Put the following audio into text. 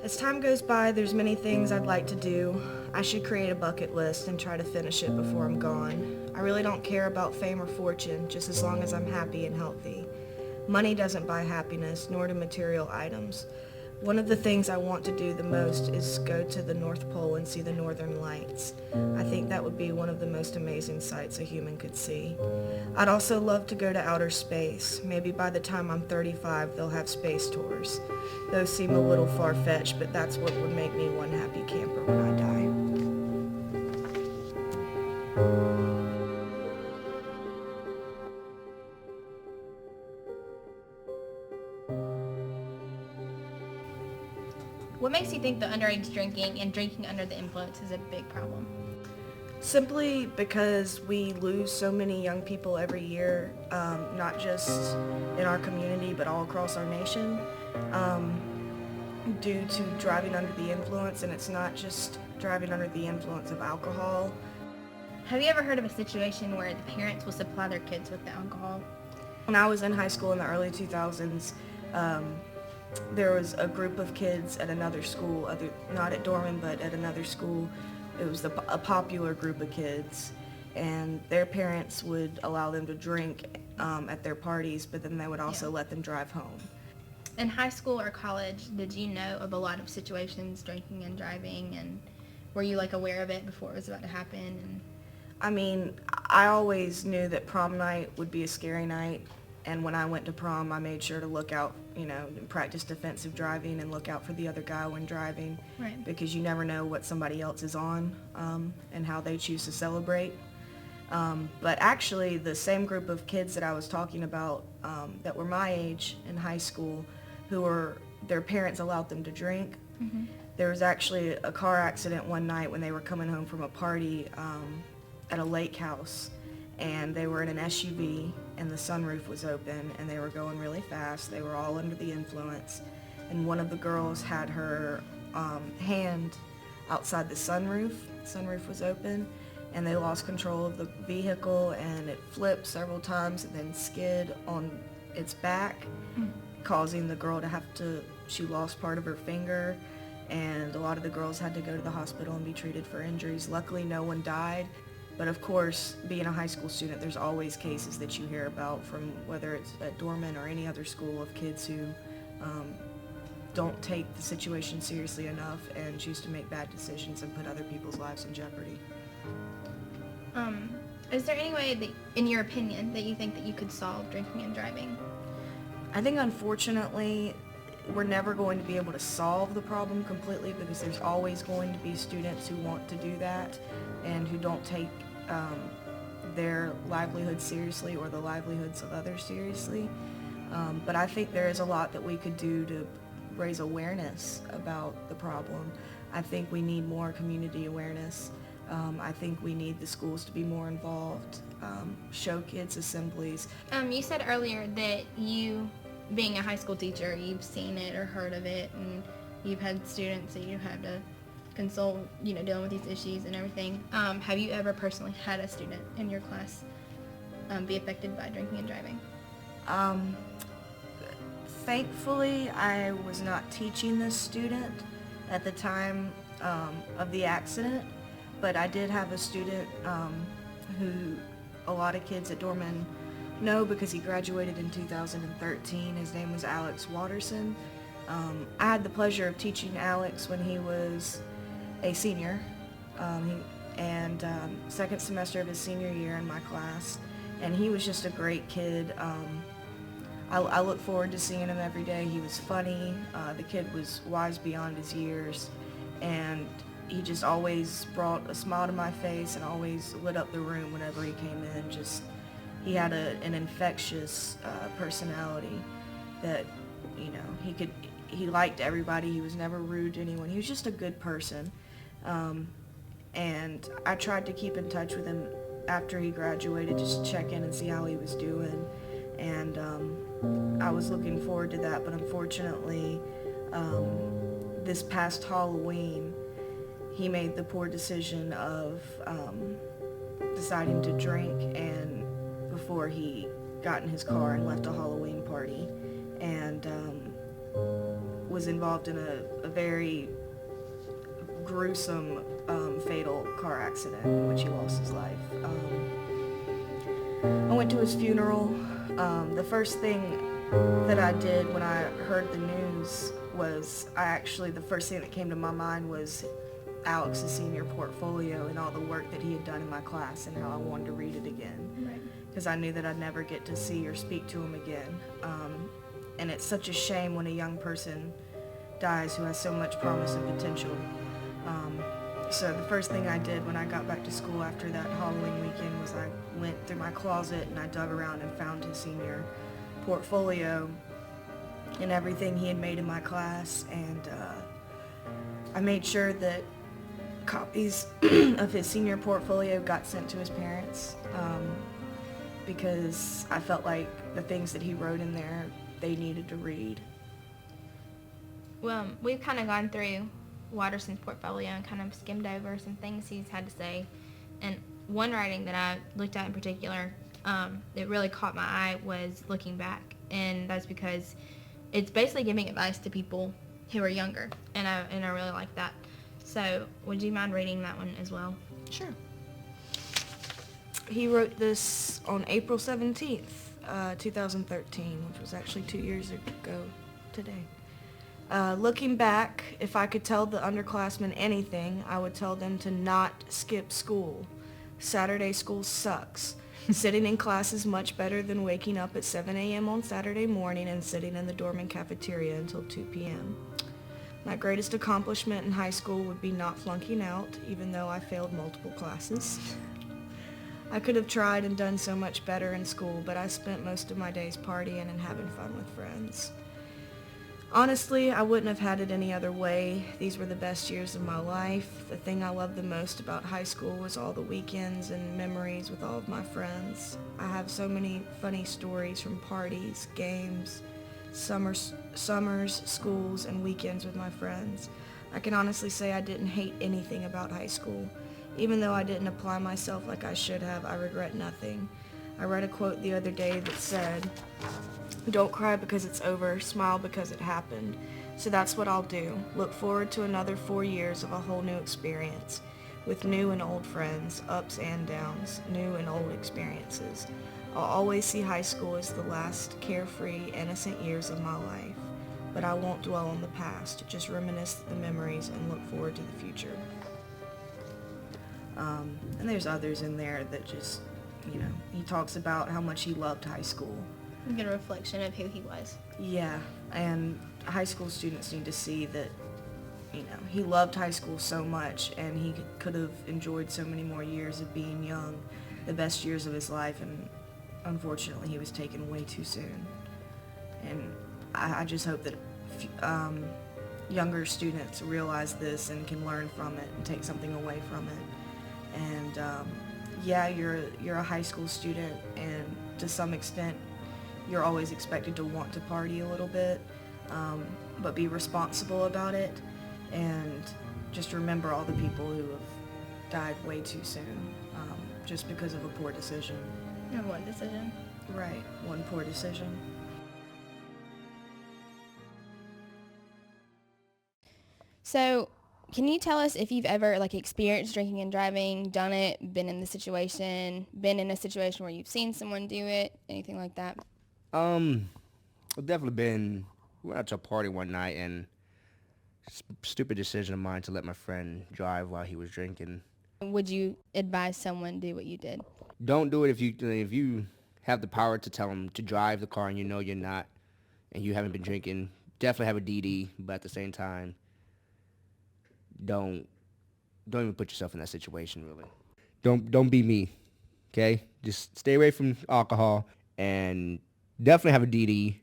As time goes by, there's many things I'd like to do. I should create a bucket list and try to finish it before I'm gone. I really don't care about fame or fortune, just as long as I'm happy and healthy. Money doesn't buy happiness, nor do material items. One of the things I want to do the most is go to the North Pole and see the Northern Lights. I think that would be one of the most amazing sights a human could see. I'd also love to go to outer space. Maybe by the time I'm 35, they'll have space tours. Those seem a little far-fetched, but that's what would make me one happy camper when I die. What makes you think that underage drinking and drinking under the influence is a big problem? Simply because we lose so many young people every year, not just in our community, but all across our nation, due to driving under the influence, and it's not just driving under the influence of alcohol. Have you ever heard of a situation where the parents will supply their kids with the alcohol? When I was in high school in the early 2000s, there was a group of kids at another school, not at Dorman, but at another school. It was a popular group of kids, and their parents would allow them to drink at their parties, but then they would also let them drive home. In high school or college, did you know of a lot of situations, drinking and driving, and were you aware of it before it was about to happen? And I mean, I always knew that prom night would be a scary night, and when I went to prom, I made sure to look out, and practice defensive driving and look out for the other guy when driving, Right. because you never know what somebody else is on and how they choose to celebrate. But actually, the same group of kids that I was talking about that were my age in high school, their parents allowed them to drink. Mm-hmm. There was actually a car accident one night when they were coming home from a party at a lake house, and they were in an SUV, and the sunroof was open, and they were going really fast. They were all under the influence, and one of the girls had her hand outside the sunroof. The sunroof was open, and they lost control of the vehicle, and it flipped several times and then skid on its back, causing the girl she lost part of her finger, and a lot of the girls had to go to the hospital and be treated for injuries. Luckily, no one died. But of course, being a high school student, there's always cases that you hear about, from whether it's at Dorman or any other school, of kids who don't take the situation seriously enough and choose to make bad decisions and put other people's lives in jeopardy. Is there any way that, in your opinion, that you think that you could solve drinking and driving? I think, unfortunately, we're never going to be able to solve the problem completely, because there's always going to be students who want to do that and who don't take their livelihood seriously, or the livelihoods of others seriously. But I think there is a lot that we could do to raise awareness about the problem. I think we need more community awareness. I think we need the schools to be more involved, show kids assemblies. You said earlier that you, being a high school teacher, you've seen it or heard of it, and you've had students that you've had to consult, dealing with these issues and everything. Have you ever personally had a student in your class be affected by drinking and driving? Thankfully, I was not teaching this student at the time of the accident, but I did have a student who a lot of kids at Dorman know, because he graduated in 2013. His name was Alex Watterson. I had the pleasure of teaching Alex when he was a senior, and second semester of his senior year in my class, and he was just a great kid. I look forward to seeing him every day. He was funny. The kid was wise beyond his years, and he just always brought a smile to my face and always lit up the room whenever he came in. He had an infectious personality that, he liked everybody. He was never rude to anyone. He was just a good person. And I tried to keep in touch with him after he graduated, just to check in and see how he was doing. And I was looking forward to that, but unfortunately, this past Halloween, he made the poor decision of deciding to drink, and before he got in his car and left a Halloween party, and was involved in a very gruesome, fatal car accident in which he lost his life. I went to his funeral. The first thing that I did when I heard the news was the first thing that came to my mind was Alex's senior portfolio and all the work that he had done in my class and how I wanted to read it again. Because I knew that I'd never get to see or speak to him again. And it's such a shame when a young person dies who has so much promise and potential. So the first thing I did when I got back to school after that Halloween weekend was I went through my closet and I dug around and found his senior portfolio and everything he had made in my class, and I made sure that copies of his senior portfolio got sent to his parents, because I felt like the things that he wrote in there, they needed to read. Well, we've kind of gone through Watterson's portfolio and kind of skimmed over some things he's had to say. And one writing that I looked at in particular that really caught my eye was looking back. And that's because it's basically giving advice to people who are younger. And I really like that. So would you mind reading that one as well? Sure. He wrote this on April 17th, 2013, which was actually 2 years ago today. Looking back, if I could tell the underclassmen anything, I would tell them to not skip school. Saturday school sucks. Sitting in class is much better than waking up at 7 a.m. on Saturday morning and sitting in the dorm and cafeteria until 2 p.m. My greatest accomplishment in high school would be not flunking out, even though I failed multiple classes. I could have tried and done so much better in school, but I spent most of my days partying and having fun with friends. Honestly, I wouldn't have had it any other way. These were the best years of my life. The thing I loved the most about high school was all the weekends and memories with all of my friends. I have so many funny stories from parties, games, summers, schools, and weekends with my friends. I can honestly say I didn't hate anything about high school. Even though I didn't apply myself like I should have, I regret nothing. I read a quote the other day that said, "Don't cry because it's over, smile because it happened." So that's what I'll do. Look forward to another 4 years of a whole new experience, with new and old friends, ups and downs, new and old experiences. I'll always see high school as the last carefree, innocent years of my life. But I won't dwell on the past, just reminisce the memories and look forward to the future. And there's others in there that just, he talks about how much he loved high school. You get a reflection of who he was. Yeah, and high school students need to see that, he loved high school so much, and he could have enjoyed so many more years of being young, the best years of his life, and unfortunately he was taken way too soon. And I just hope that younger students realize this and can learn from it and take something away from it. And yeah, you're a high school student, and to some extent you're always expected to want to party a little bit, but be responsible about it, and just remember all the people who have died way too soon, just because of a poor decision. And one decision. Right, one poor decision. So, can you tell us if you've ever experienced drinking and driving, done it, been in a situation where you've seen someone do it, anything like that? I've definitely been. We went out to a party one night, and stupid decision of mine to let my friend drive while he was drinking. Would you advise someone do what you did? Don't do it if you have the power to tell him to drive the car and you're not, and you haven't been drinking. Definitely have a DD, but at the same time, don't even put yourself in that situation. Really, don't be me. Okay, just stay away from alcohol and definitely have a DD.